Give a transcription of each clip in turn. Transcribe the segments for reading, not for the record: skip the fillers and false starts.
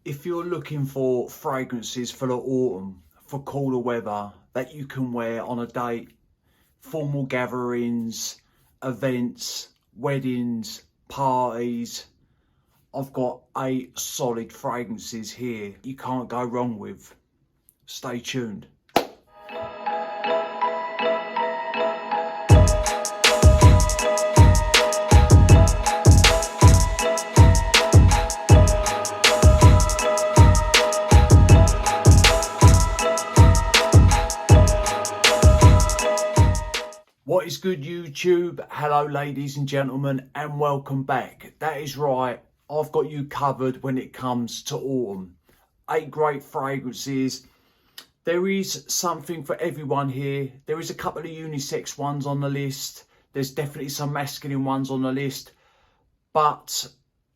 If you're looking for fragrances for the autumn, for cooler weather that you can wear on a date, formal gatherings, events, weddings, parties, I've got 8 solid fragrances here you can't go wrong with. Stay tuned. What is good, YouTube? Hello ladies and gentlemen, and welcome back. That is right, I've got you covered when it comes to autumn. 8 great fragrances. There is something for everyone here. There is a couple of unisex ones on the list. There's definitely some masculine ones on the list, but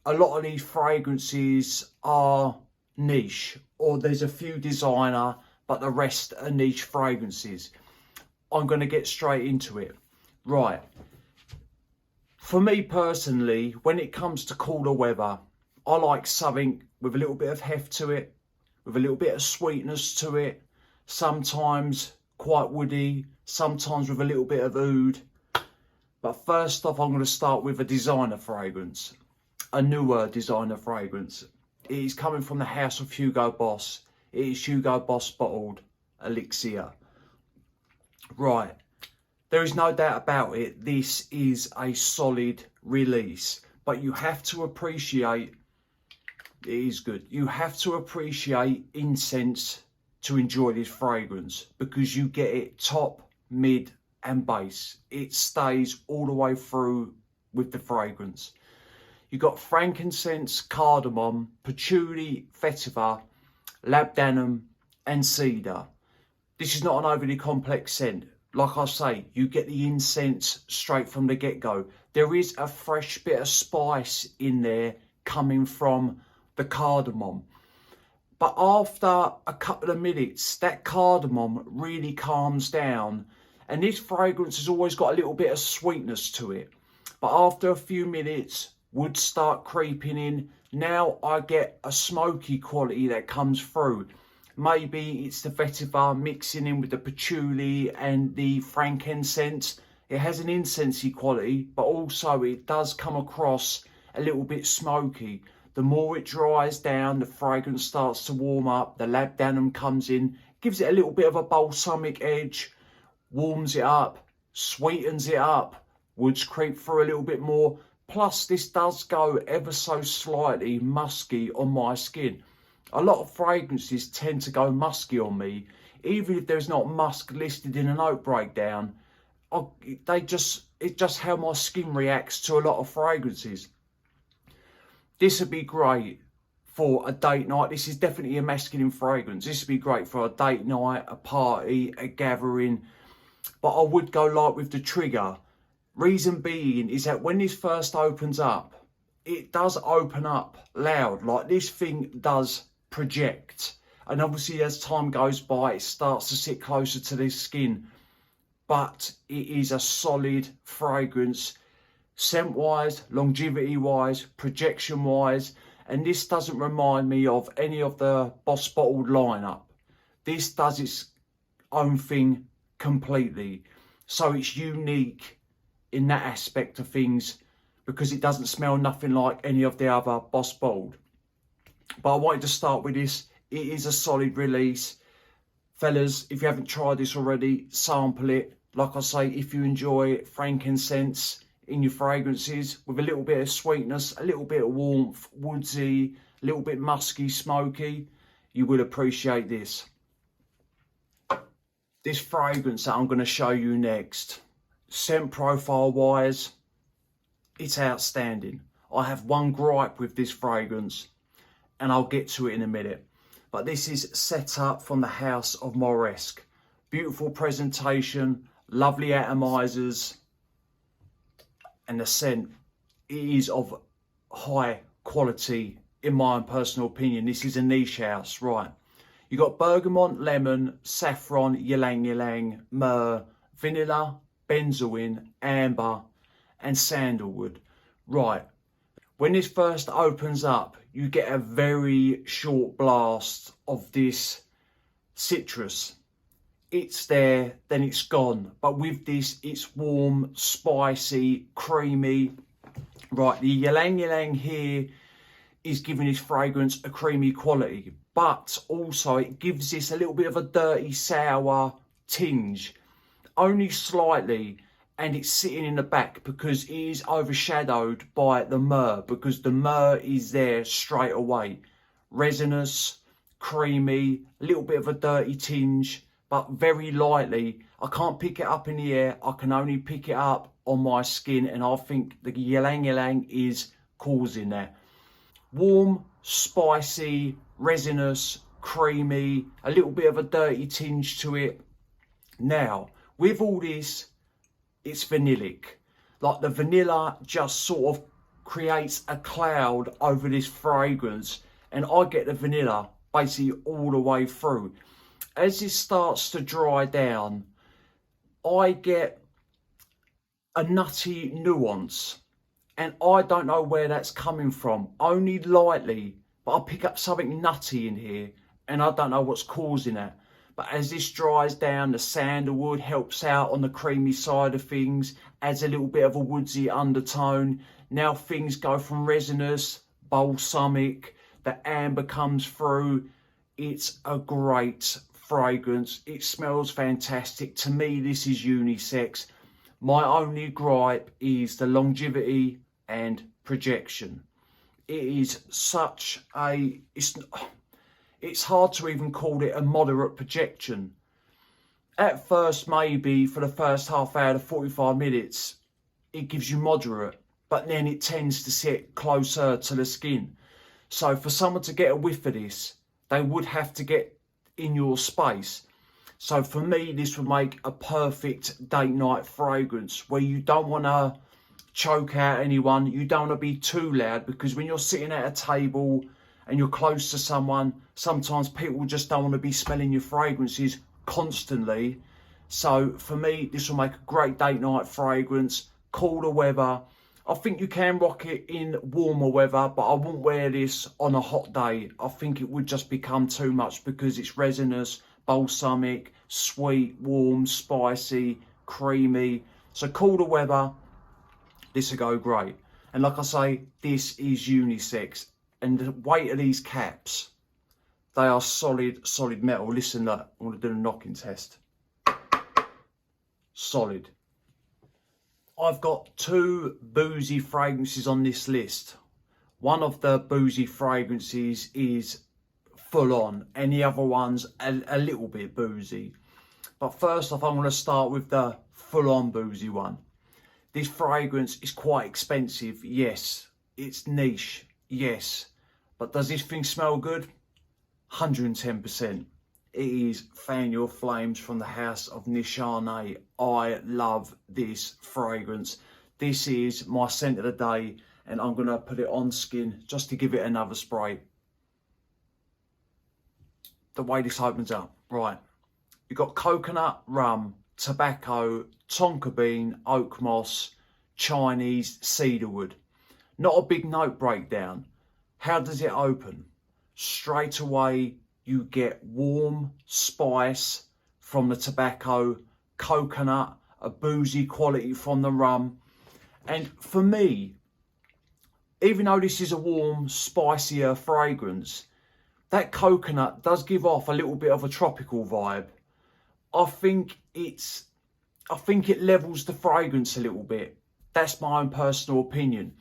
a lot of these fragrances are niche, or there's a few designer but the rest are niche fragrances. I'm going to get straight into it. Right. For me personally, when it comes to cooler weather, I like something with a little bit of heft to it, with a little bit of sweetness to it, sometimes quite woody, sometimes with a little bit of oud. But first off, I'm going to start with a designer fragrance, a newer designer fragrance. It is coming from the house of Hugo Boss. It is Hugo Boss bottled Elixir. Right, there is no doubt about it, this is a solid release, but you have to appreciate, it is good, you have to appreciate incense to enjoy this fragrance, because you get it top, mid and base. It stays all the way through with the fragrance. You got frankincense, cardamom, patchouli, vetiver, labdanum and cedar. This is not an overly complex scent. Like I say, you get the incense straight from the get-go. There is a fresh bit of spice in there coming from the cardamom. But after a couple of minutes, that cardamom really calms down. And this fragrance has always got a little bit of sweetness to it. But after a few minutes, wood start creeping in. Now I get a smoky quality that comes through. Maybe it's the vetiver mixing in with the patchouli and the frankincense. It has an incensey quality, but also it does come across a little bit smoky. The more it dries down, the fragrance starts to warm up, the labdanum comes in, gives it a little bit of a balsamic edge, warms it up, sweetens it up, woods creep through a little bit more. Plus this does go ever so slightly musky on my skin. A lot of fragrances tend to go musky on me, even if there's not musk listed in a note breakdown. It's just how my skin reacts to a lot of fragrances. This would be great for a date night. This is definitely a masculine fragrance. This would be great for a date night, a party, a gathering. But I would go light with the trigger. Reason being is that when this first opens up, it does open up loud. Like this thing does project, and obviously as time goes by it starts to sit closer to the skin, but it is a solid fragrance, scent wise, longevity wise, projection wise. And this doesn't remind me of any of the Boss bottled lineup. This does its own thing completely, so it's unique in that aspect of things, because it doesn't smell nothing like any of the other Boss bottled. But I wanted to start with this. It is a solid release. Fellas, if you haven't tried this already, sample it. Like I say, if you enjoy frankincense in your fragrances with a little bit of sweetness, a little bit of warmth, woodsy, a little bit musky, smoky, you will appreciate this. This fragrance that I'm going to show you next, scent profile wise, it's outstanding. I have one gripe with this fragrance, and I'll get to it in a minute. But this is set up from the house of Moresque. Beautiful presentation, lovely atomizers, and the scent is of high quality in my own personal opinion. This is a niche house, right? You got bergamot, lemon, saffron, ylang ylang, myrrh, vanilla, benzoin, amber, and sandalwood. Right, when this first opens up, you get a very short blast of this citrus. It's there, then it's gone. But with this, it's warm, spicy, creamy. Right, the ylang ylang here is giving this fragrance a creamy quality, but also it gives this a little bit of a dirty, sour tinge, only slightly, and it's sitting in the back because it is overshadowed by the myrrh, because the myrrh is there straight away. Resinous, creamy, a little bit of a dirty tinge, but very lightly. I can't pick it up in the air, I can only pick it up on my skin, and I think the ylang ylang is causing that. Warm, spicy, resinous, creamy, a little bit of a dirty tinge to it. Now, with all this, it's vanillic. Like the vanilla just sort of creates a cloud over this fragrance, and I get the vanilla basically all the way through. As this starts to dry down, I get a nutty nuance, and I don't know where that's coming from, only lightly, but I pick up something nutty in here, and I don't know what's causing that. But as this dries down, the sandalwood helps out on the creamy side of things, adds a little bit of a woodsy undertone. Now things go from resinous, balsamic, the amber comes through. It's a great fragrance. It smells fantastic. To me, this is unisex. My only gripe is the longevity and projection. It is such a... It's hard to even call it a moderate projection. At first, maybe for the first half hour to 45 minutes, it gives you moderate, but then it tends to sit closer to the skin. So for someone to get a whiff of this, they would have to get in your space. So for me, this would make a perfect date night fragrance where you don't want to choke out anyone. You don't want to be too loud, because when you're sitting at a table and you're close to someone, sometimes people just don't want to be smelling your fragrances constantly. So for me, this will make a great date night fragrance. Cooler weather. I think you can rock it in warmer weather, but I wouldn't wear this on a hot day. I think it would just become too much because it's resinous, balsamic, sweet, warm, spicy, creamy. So cooler weather, this will go great. And like I say, this is unisex. And the weight of these caps, they are solid metal. Listen, look, I'm going to do a knocking test. Solid. I've got two boozy fragrances on this list. One of the boozy fragrances is full on, and the other one's a little bit boozy. But first off, I'm going to start with the full on boozy one. This fragrance is quite expensive, yes. It's niche, yes. But does this thing smell good? 110%. It is Fan Your Flames from the House of Nishane. I love this fragrance. This is my scent of the day, and I'm going to put it on skin just to give it another spray. The way this opens up. Right. You've got coconut, rum, tobacco, tonka bean, oak moss, Chinese, cedarwood. Not a big note breakdown. How does it open? Straight away, you get warm spice from the tobacco, coconut, a boozy quality from the rum. And for me, even though this is a warm, spicier fragrance, that coconut does give off a little bit of a tropical vibe. I think it levels the fragrance a little bit. That's my own personal opinion.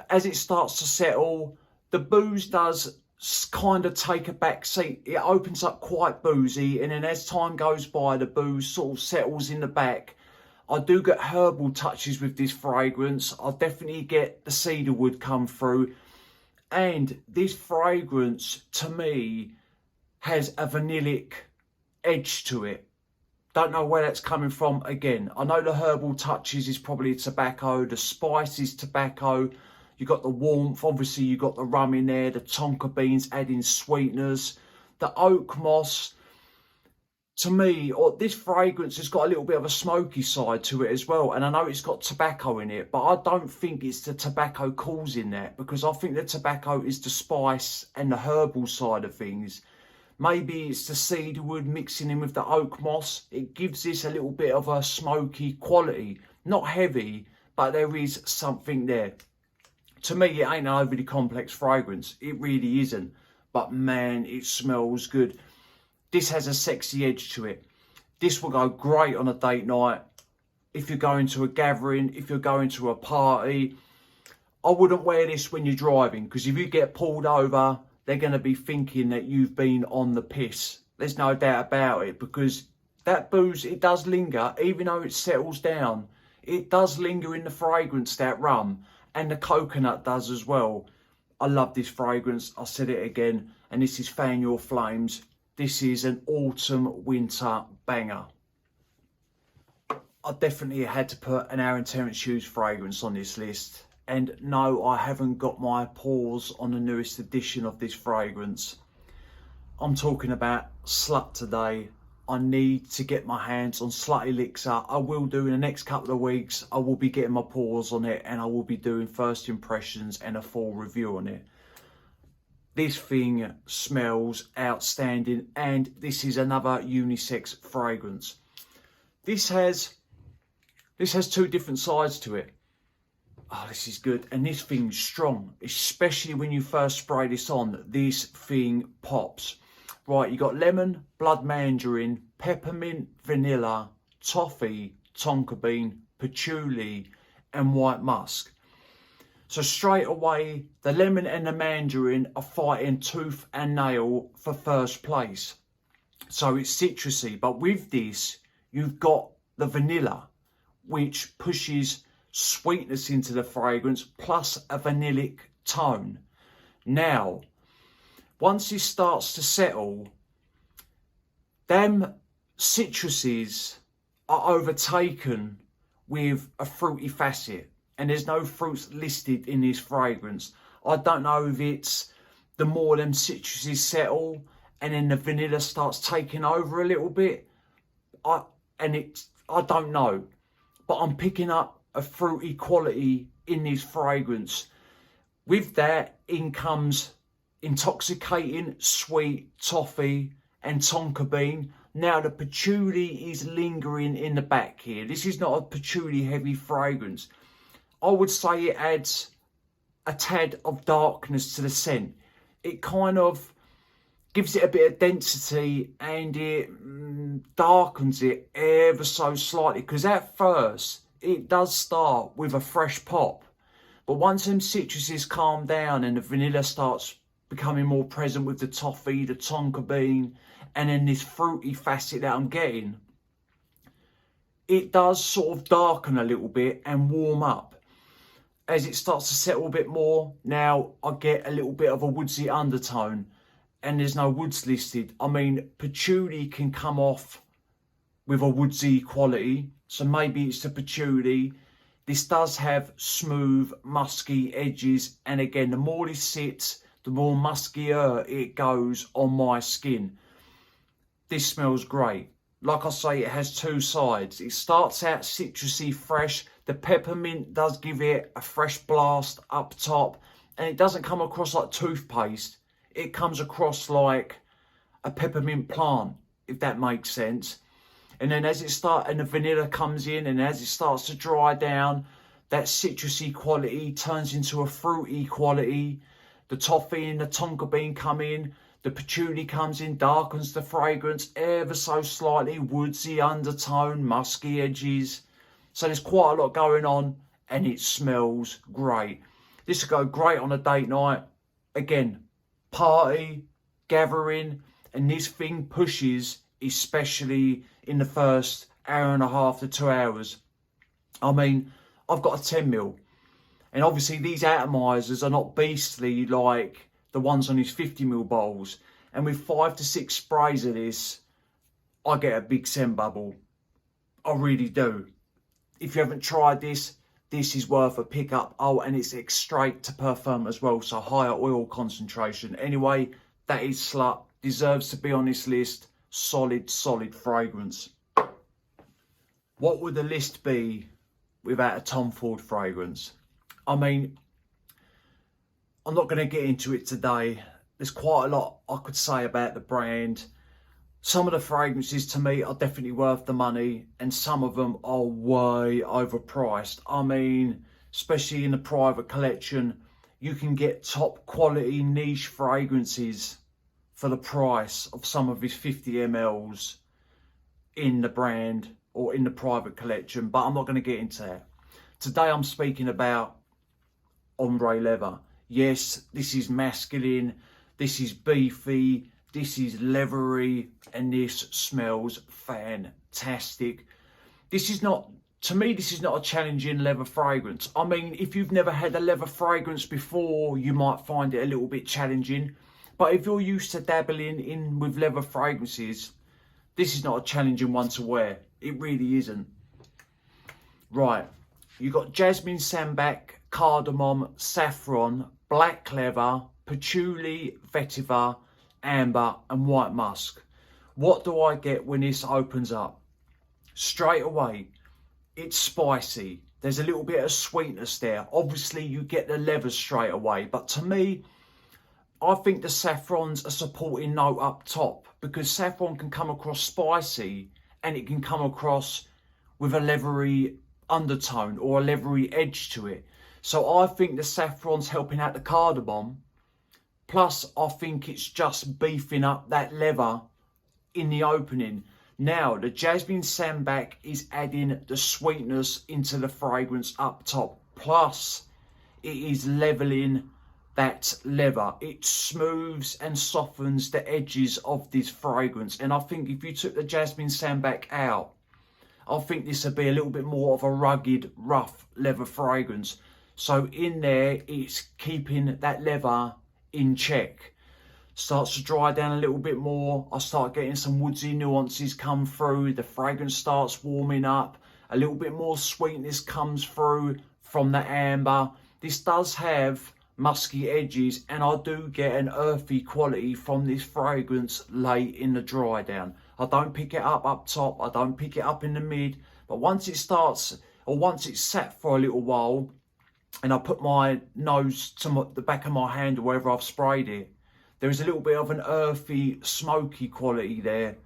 As it starts to settle, the booze does kind of take a back seat. It opens up quite boozy, and then as time goes by, the booze sort of settles in the back. I do get herbal touches with this fragrance. I definitely get the cedarwood come through, and this fragrance to me has a vanillic edge to it. Don't know where that's coming from. Again, I know the herbal touches is probably tobacco, the spice is tobacco. You got the warmth, obviously you got the rum in there, the tonka beans adding sweetness, the oak moss. to me, or this fragrance has got a little bit of a smoky side to it as well. And I know it's got tobacco in it, but I don't think it's the tobacco causing that, because I think the tobacco is the spice and the herbal side of things. Maybe it's the cedarwood mixing in with the oak moss. It gives this a little bit of a smoky quality. Not heavy, but there is something there. To me, it ain't an overly complex fragrance. It really isn't. But man, it smells good. This has a sexy edge to it. This will go great on a date night. If you're going to a gathering, if you're going to a party. I wouldn't wear this when you're driving, because if you get pulled over, they're going to be thinking that you've been on the piss. There's no doubt about it, because that booze, it does linger. Even though it settles down, it does linger in the fragrance, that rum. And the coconut does as well. I love this fragrance. I said it again. And this is Fan Your Flames. This is an autumn winter banger. I definitely had to put an Aaron Terence Hughes fragrance on this list. And no, I haven't got my paws on the newest edition of this fragrance. I'm talking about Slut today. I need to get my hands on Slut Elixir. I will do in the next couple of weeks. I will be getting my paws on it, and I will be doing first impressions and a full review on it. This thing smells outstanding, and this is another unisex fragrance. This has two different sides to it. Oh, this is good. And this thing's strong, especially when you first spray this on. This thing pops. Right, you got lemon, blood mandarin, peppermint, vanilla, toffee, tonka bean, patchouli, and white musk. So straight away, the lemon and the mandarin are fighting tooth and nail for first place. So it's citrusy, but with this, you've got the vanilla, which pushes sweetness into the fragrance, plus a vanillic tone. Now, once it starts to settle, them citruses are overtaken with a fruity facet. And there's no fruits listed in this fragrance. I don't know if it's the more them citruses settle and then the vanilla starts taking over a little bit. I don't know. But I'm picking up a fruity quality in this fragrance. With that, in comes intoxicating sweet toffee and tonka bean. Now the patchouli is lingering in the back here. This is not a patchouli heavy fragrance. I would say it adds a tad of darkness to the scent. It kind of gives it a bit of density, and it darkens it ever so slightly, because at first it does start with a fresh pop, but once them citruses calm down and the vanilla starts becoming more present with the toffee, the tonka bean, and then this fruity facet that I'm getting, it does sort of darken a little bit and warm up. As it starts to settle a bit more, now I get a little bit of a woodsy undertone, and there's no woods listed. I mean, patchouli can come off with a woodsy quality, so maybe it's the patchouli. This does have smooth, musky edges, and again, the more this sits, the more muskier it goes on my skin. This smells great. Like I say, it has two sides. It starts out citrusy, fresh. The peppermint does give it a fresh blast up top, and it doesn't come across like toothpaste. It comes across like a peppermint plant, if that makes sense. And then as it starts, and the vanilla comes in, and as it starts to dry down, that citrusy quality turns into a fruity quality. The toffee and the tonka bean come in. The patchouli comes in, darkens the fragrance ever so slightly, woodsy undertone, musky edges. So there's quite a lot going on, and it smells great. This will go great on a date night. Again, party, gathering, and this thing pushes, especially in the first hour and a half to 2 hours. I mean, I've got a 10ml, and obviously these atomizers are not beastly like the ones on his 50ml bowls. And with 5 to 6 sprays of this, I get a big scent bubble. I really do. If you haven't tried this, this is worth a pick up. Oh, and it's extrait to parfum as well, so higher oil concentration. Anyway, that is Slut. Deserves to be on this list. solid fragrance. What would the list be without a Tom Ford fragrance? I mean, I'm not going to get into it today. There's quite a lot I could say about the brand. Some of the fragrances to me are definitely worth the money, and some of them are way overpriced. I mean, especially in the private collection, you can get top quality niche fragrances for the price of some of his 50 mls in the brand or in the private collection, but I'm not going to get into that. Today I'm speaking about Ombre Lever. Yes, this is masculine, this is beefy, this is leathery, and this smells fantastic. This is not, to me, this is not a challenging leather fragrance. I mean, if you've never had a leather fragrance before, you might find it a little bit challenging. But if you're used to dabbling in with leather fragrances, this is not a challenging one to wear. It really isn't. Right, you got jasmine, sambac, cardamom, saffron, black leather, patchouli, vetiver, amber and white musk. What do I get when this opens up? Straight away, it's spicy. There's a little bit of sweetness there. Obviously, you get the leather straight away. But to me, I think the saffron's a supporting note up top, because saffron can come across spicy and it can come across with a leathery undertone or a leathery edge to it. So I think the saffron's helping out the cardamom. Plus, I think it's just beefing up that leather in the opening. Now, the jasmine sambac is adding the sweetness into the fragrance up top. Plus, it is leveling that leather. It smooths and softens the edges of this fragrance. And I think if you took the jasmine sambac out, I think this would be a little bit more of a rugged, rough leather fragrance. So in there, it's keeping that leather in check. Starts to dry down a little bit more. I start getting some woodsy nuances come through. The fragrance starts warming up. A little bit more sweetness comes through from the amber. This does have musky edges, and I do get an earthy quality from this fragrance late in the dry down. I don't pick it up top. I don't pick it up in the mid. But once it starts, or once it's sat for a little while, and I put my nose to the back of my hand or wherever I've sprayed it, there is a little bit of an earthy, smoky quality there.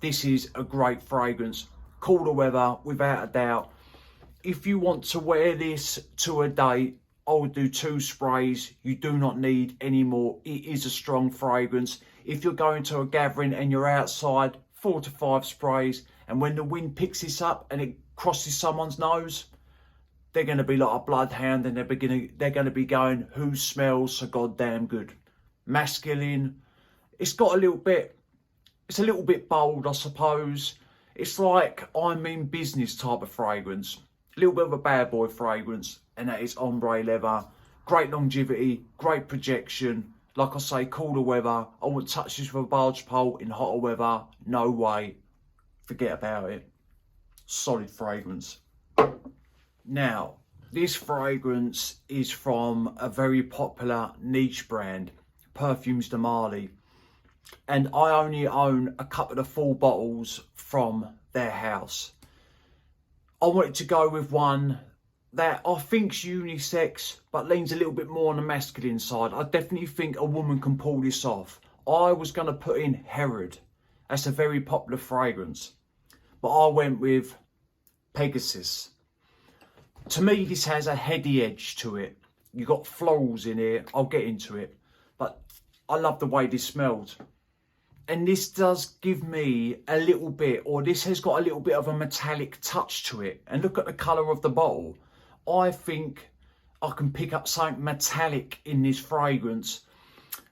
This is a great fragrance. Cooler weather, without a doubt. If you want to wear this to a date, I would do 2 sprays. You do not need any more. It is a strong fragrance. If you're going to a gathering and you're outside, 4 to 5 sprays. And when the wind picks this up and it crosses someone's nose, they're going to be like a bloodhound, and they're going to be going, who smells so goddamn good? Masculine. It's got a little bit, it's a little bit bold, I suppose. It's like I'm in business type of fragrance. A little bit of a bad boy fragrance, and that is Ombre Lever. Great longevity, great projection. Like I say, cooler weather. I wouldn't touch this with a barge pole. In hotter weather, no way. Forget about it. Solid fragrance. Now, this fragrance is from a very popular niche brand, Perfumes de Marly, and I only own a couple of full bottles from their house. I wanted to go with one that I think's unisex, but leans a little bit more on the masculine side. I definitely think a woman can pull this off. I was going to put in Herod. That's a very popular fragrance, but I went with Pegasus. To me, this has a heady edge to it. You got florals in here. I'll get into it. But I love the way this smells. And this does give me a little bit, or this has got a little bit of a metallic touch to it. And look at the colour of the bottle. I think I can pick up something metallic in this fragrance.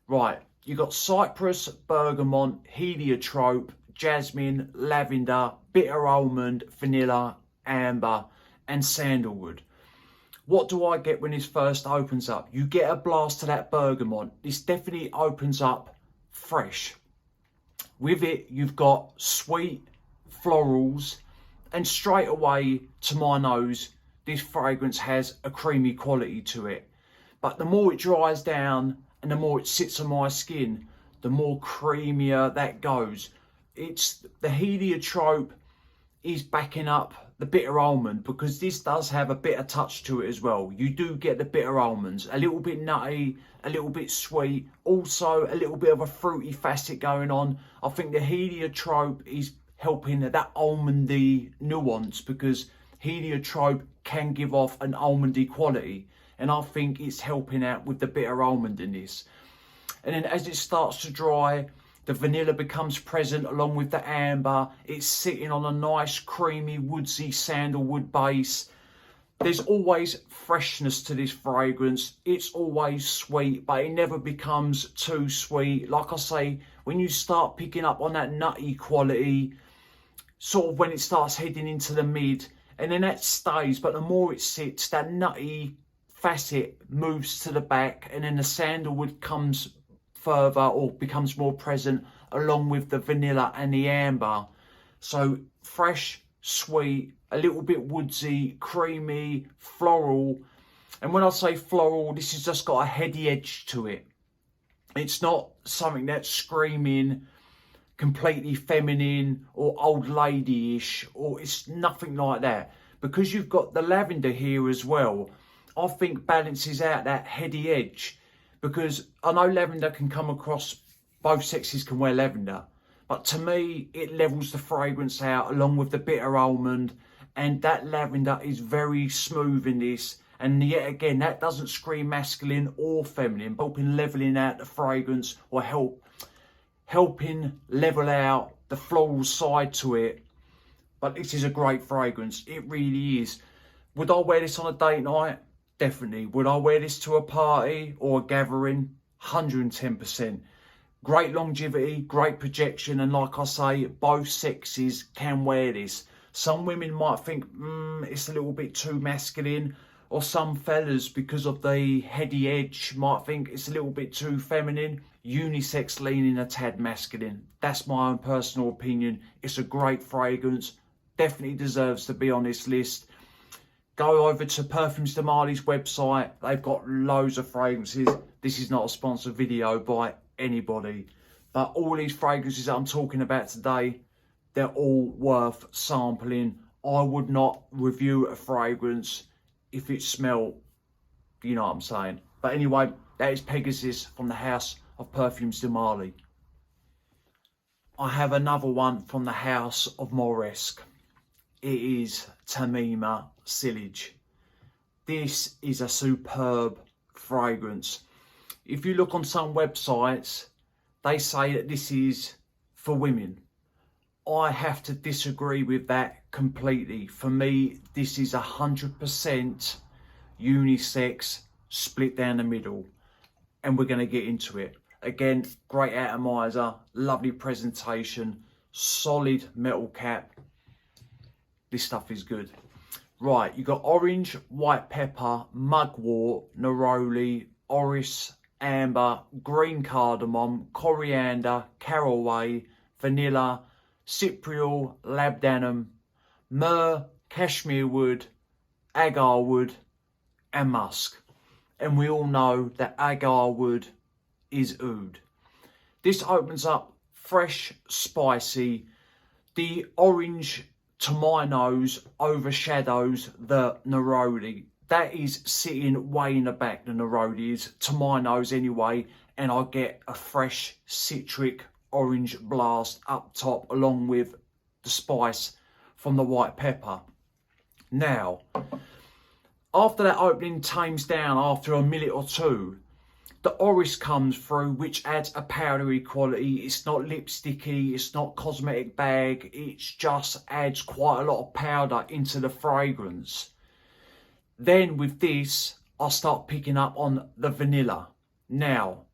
Right, you got cypress, bergamot, heliotrope, jasmine, lavender, bitter almond, vanilla, amber, and sandalwood. What do I get when this first opens up? You get a blast to that bergamot. This definitely opens up fresh. With it, you've got sweet florals, and straight away to my nose, this fragrance has a creamy quality to it. But the more it dries down and the more it sits on my skin, the more creamier that goes. it's the heliotrope is backing up the bitter almond, because this does have a bitter touch to it as well. You do get the bitter almonds, a little bit nutty, a little bit sweet, also a little bit of a fruity facet going on. I think the heliotrope is helping that almondy nuance, because heliotrope can give off an almondy quality, and I think it's helping out with the bitter almond in this. And then as it starts to dry, the vanilla becomes present along with the amber. It's sitting on a nice creamy woodsy sandalwood base. There's always freshness to this fragrance. It's always sweet, but it never becomes too sweet. Like I say, when you start picking up on that nutty quality, sort of when it starts heading into the mid, and then that stays, but the more it sits, that nutty facet moves to the back, and then the sandalwood comes further or becomes more present along with the vanilla and the amber. So fresh, sweet, a little bit woodsy, creamy, floral. And when I say floral, this has just got a heady edge to it. It's not something that's screaming completely feminine or old lady-ish, or it's nothing like that. Because you've got the lavender here as well, I think balances out that heady edge. Because I know lavender can come across, both sexes can wear lavender, but to me it levels the fragrance out along with the bitter almond, and that lavender is very smooth in this, and yet again that doesn't scream masculine or feminine, but helping leveling out the fragrance, or helping level out the floral side to it. But this is a great fragrance, it really is. Would I wear this on a date night? Definitely. Would I wear this to a party or a gathering? 110%. Great longevity, great projection, and like I say, both sexes can wear this. Some women might think it's a little bit too masculine, or some fellas, because of the heady edge, might think it's a little bit too feminine. Unisex leaning a tad masculine. That's my own personal opinion. It's a great fragrance, definitely deserves to be on this list. Go over to Perfumes de Marly's website. They've got loads of fragrances. This is not a sponsored video by anybody, but all these fragrances that I'm talking about today, they're all worth sampling. I would not review a fragrance if it smelled, you know what I'm saying. But anyway, that is Pegasus from the house of Perfumes de Marly. I have another one from the house of Moresque. It is Tamima Sillage. This is a superb fragrance. If you look on some websites, they say that this is for women. I have to disagree with that completely. For me, this is 100% unisex, split down the middle, and we're going to get into it. Again, great atomizer, lovely presentation, solid metal cap. This stuff is good. Right, you got orange, white pepper, mugwort, neroli, orris, amber, green cardamom, coriander, caraway, vanilla, cypriol, labdanum, myrrh, cashmere wood, agar wood, and musk. And we all know that agar wood is oud. This opens up fresh, spicy. The orange, to my nose, overshadows the neroli. That is sitting way in the back, the neroli is, to my nose anyway, and I get a fresh citric orange blast up top along with the spice from the white pepper. Now, after that opening tames down after a minute or two, the orris comes through, which adds a powdery quality. It's not lipsticky, it's not cosmetic bag, it just adds quite a lot of powder into the fragrance. Then with this, I start picking up on the vanilla. Now,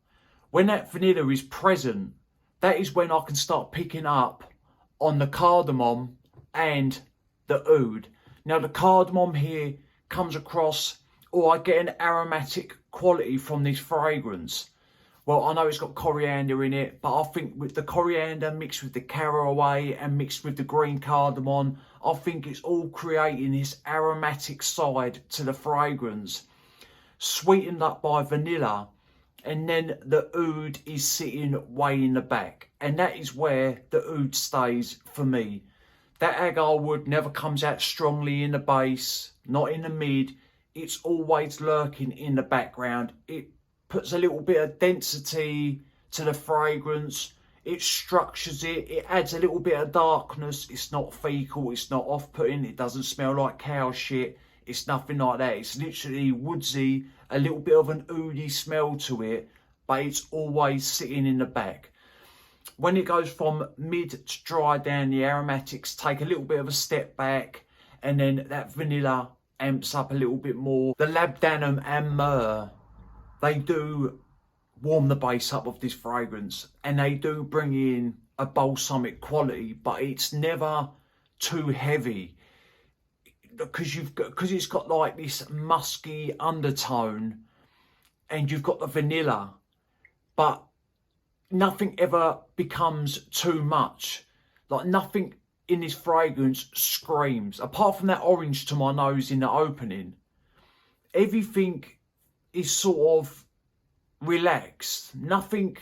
when that vanilla is present, that is when I can start picking up on the cardamom and the oud. Now the cardamom here comes across, or I get an aromatic quality from this fragrance. Well, I know it's got coriander in it, but I think with the coriander mixed with the caraway and mixed with the green cardamom, I think it's all creating this aromatic side to the fragrance, sweetened up by vanilla. and then the oud is sitting way in the back, and that is where the oud stays for me. That agar wood never comes out strongly in the base, not in the mid. It's always lurking in the background. It puts a little bit of density to the fragrance. It structures it. It adds a little bit of darkness. It's not fecal. It's not off-putting. It doesn't smell like cow shit. It's nothing like that. It's literally woodsy, a little bit of an oudy smell to it, but it's always sitting in the back. When it goes from mid to dry down, the aromatics take a little bit of a step back, and then that vanilla amps up a little bit more. The labdanum and myrrh, they do warm the base up of this fragrance, and they do bring in a balsamic quality, but it's never too heavy, because it's got like this musky undertone, and you've got the vanilla, but nothing ever becomes too much. Like, nothing in this fragrance screams, apart from that orange to my nose in the opening. Everything is sort of relaxed. Nothing,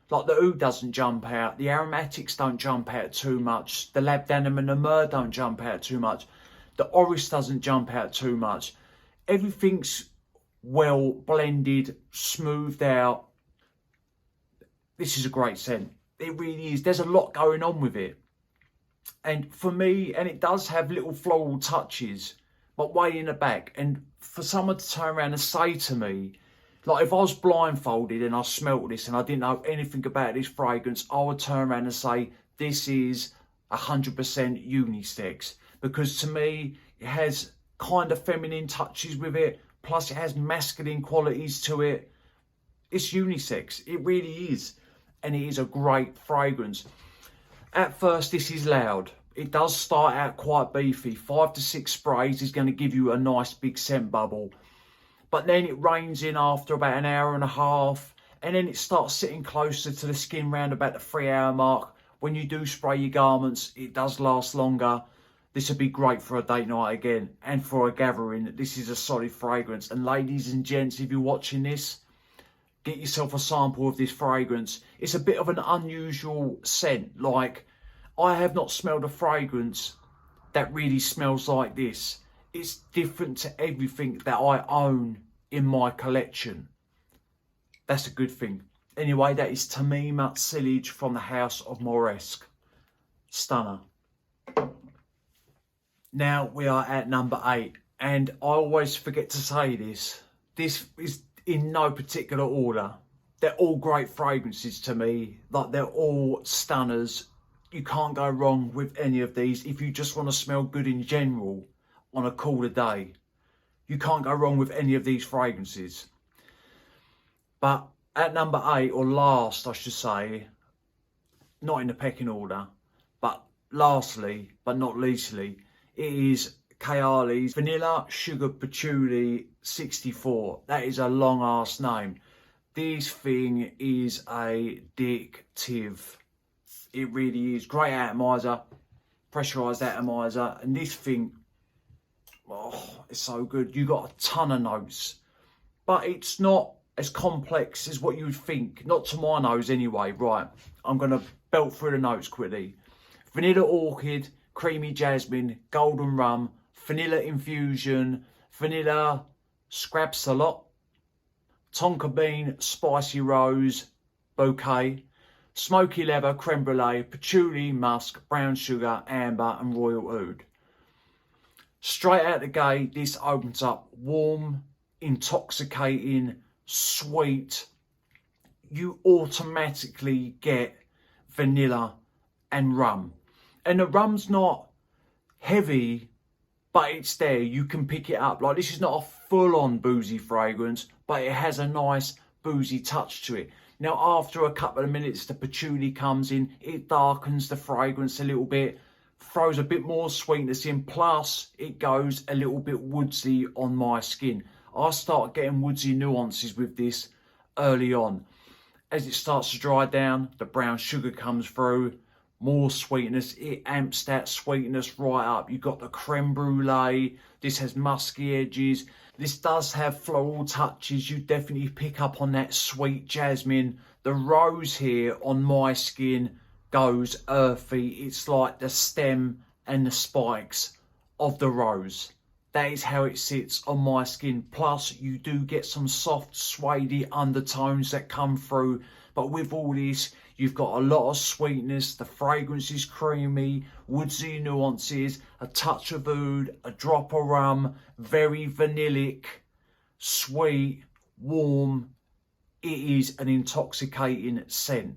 like the oud doesn't jump out, the aromatics don't jump out too much, the labdanum and the myrrh don't jump out too much, the orris doesn't jump out too much. Everything's well blended, smoothed out. This is a great scent. It really is. There's a lot going on with it. And for me, and it does have little floral touches, but way in the back. And for someone to turn around and say to me, like, if I was blindfolded and I smelt this and I didn't know anything about this fragrance, I would turn around and say, this is 100% unisex. Because to me, it has kind of feminine touches with it. Plus, it has masculine qualities to it. It's unisex. It really is. And it is a great fragrance. At first, this is loud. It does start out quite beefy. 5 to 6 sprays is going to give you a nice big scent bubble. But then it reins in after about an hour and a half. And then it starts sitting closer to the skin round about the 3-hour mark. When you do spray your garments, it does last longer. This would be great for a date night again. And for a gathering. This is a solid fragrance. And ladies and gents, if you're watching this, get yourself a sample of this fragrance. It's a bit of an unusual scent. Like, I have not smelled a fragrance that really smells like this. It's different to everything that I own in my collection. That's a good thing. Anyway, that is Tamima Silage from the House of Moresque. Stunner. Now we are at number 8. And I always forget to say this. This is in no particular order. They're all great fragrances to me. Like, they're all stunners. You can't go wrong with any of these. If you just want to smell good in general on a cooler day, you can't go wrong with any of these fragrances. But at number 8, or last I should say, not in the pecking order, but lastly but not leastly, it is Kayali's Vanilla Sugar Patchouli 64. That is a long ass name. This thing is addictive. It really is. Great atomizer, pressurized atomizer, and this thing, oh, it's so good. You got a ton of notes, but it's not as complex as what you would think. Not to my nose anyway. Right, I'm gonna belt through the notes quickly. Vanilla orchid, creamy jasmine, golden rum, vanilla infusion, vanilla scrapsalot, tonka bean, spicy rose, bouquet, smoky leather, creme brulee, patchouli, musk, brown sugar, amber and royal oud. Straight out the gate, this opens up warm, intoxicating, sweet. You automatically get vanilla and rum. And the rum's not heavy, but it's there. You can pick it up. Like, this is not a full-on boozy fragrance, but it has a nice boozy touch to it. Now, after a couple of minutes, the patchouli comes in. It darkens the fragrance a little bit, throws a bit more sweetness in, plus it goes a little bit woodsy on my skin. I start getting woodsy nuances with this early on. As it starts to dry down, the brown sugar comes through, more sweetness. It amps that sweetness right up. You've got the creme brulee. This has musky edges. This does have floral touches. You definitely pick up on that sweet jasmine. The rose here on my skin goes earthy. It's like the stem and the spikes of the rose. That is how it sits on my skin. Plus, you do get some soft, suede undertones that come through. But with all this, you've got a lot of sweetness. The fragrance is creamy, woodsy nuances, a touch of oud, a drop of rum, very vanillic, sweet, warm. It is an intoxicating scent.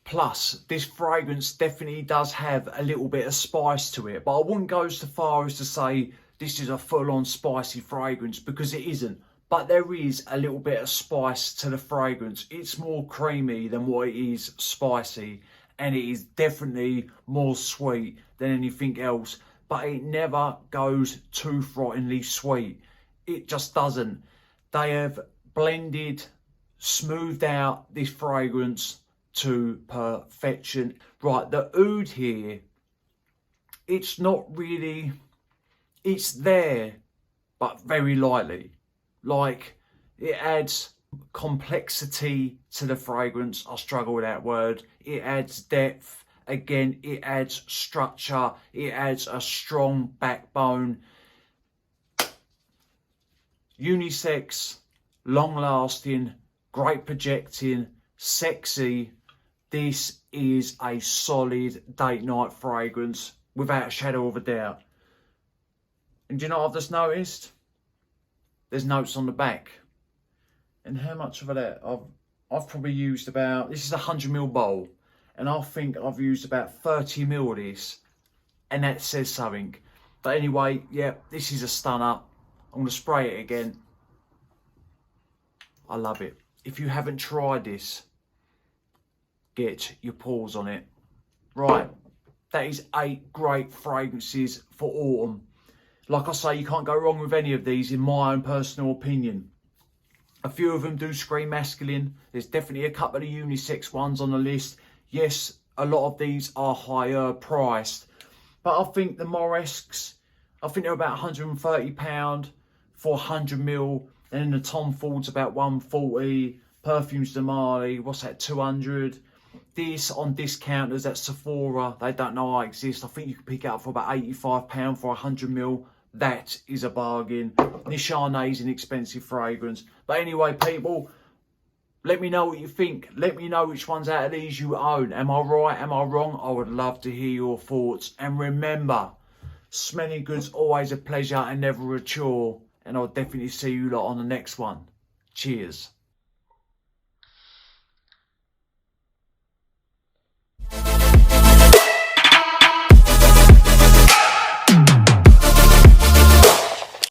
Plus, this fragrance definitely does have a little bit of spice to it. But I wouldn't go so far as to say this is a full-on spicy fragrance, because it isn't. But there is a little bit of spice to the fragrance. It's more creamy than what it is spicy. And it is definitely more sweet than anything else. But it never goes too frottingly sweet. It just doesn't. They have blended, smoothed out this fragrance to perfection. Right, the oud here, it's not really, it's there, but very lightly. Like, it adds complexity to the fragrance. I struggle with that word. It adds depth. Again, it adds structure. It adds a strong backbone. Unisex, long lasting, great projecting, sexy. This is a solid date night fragrance without a shadow of a doubt. And do you know what I've just noticed? There's notes on the back. And how much of that? I've probably used about, this is a 100ml bowl. And I think I've used about 30ml of this. And that says something. But anyway, yeah, this is a stunner. I'm going to spray it again. I love it. If you haven't tried this, get your paws on it. Right, that is 8 great fragrances for autumn. Like I say, you can't go wrong with any of these in my own personal opinion. A few of them do scream masculine. There's definitely a couple of unisex ones on the list. Yes, a lot of these are higher priced. But I think the Moresques, I think they're about £130 for 100ml. And then the Tom Ford's about 140. Perfumes de Marly, what's that, 200. This on discounters at Sephora, they don't know I exist. I think you can pick it up for about £85 for 100ml. That is a bargain. Nichane is an expensive fragrance. But anyway, people, let me know what you think. Let me know which ones out of these you own. Am I right? Am I wrong? I would love to hear your thoughts. And remember, smelling good's always a pleasure and never a chore. And I'll definitely see you lot on the next one. Cheers.